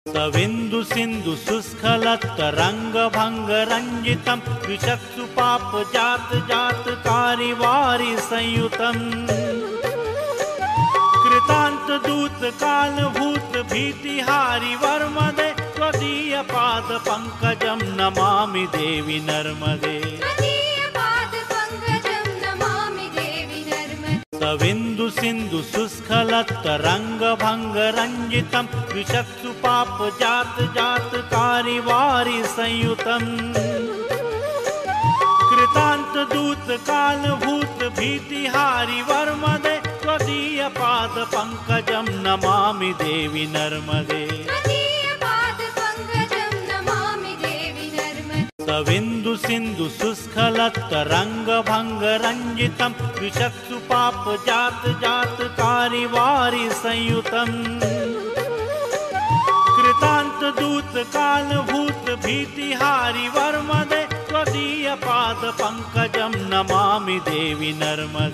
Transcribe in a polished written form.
सविन्दु सिन्धु शुष्कलत्तरङ्गभङ्गरञ्जितं विचक्षुपाप जात जात कारिवारि संयुतं कृतान्त दूत काल भूत भीतिहारि वर्मदे त्वदीय पाद पंकजं नमामि देवि नर्मदे। सविन्दु सिन्धु शुष्कलत्तरङ्गभङ्गरञ्जितं विचक्षुपाप जात जात कारिवारि संयुतं कृतान्त दूत काल भूत भीतिहारि वर्मदे त्वदीय पाद पंकजं नमामि देवि नर्मदे। सविन्दु सिन्धु शुष्कलत्तरङ्गभङ्गरञ्जितं विचक्षुपाप जात जात कारिवारि संयुतं कृतान्त दूत काल भूत भीतिहारि वर्मदे त्वदीय पाद पंकजं नमामि देवि नर्मदे।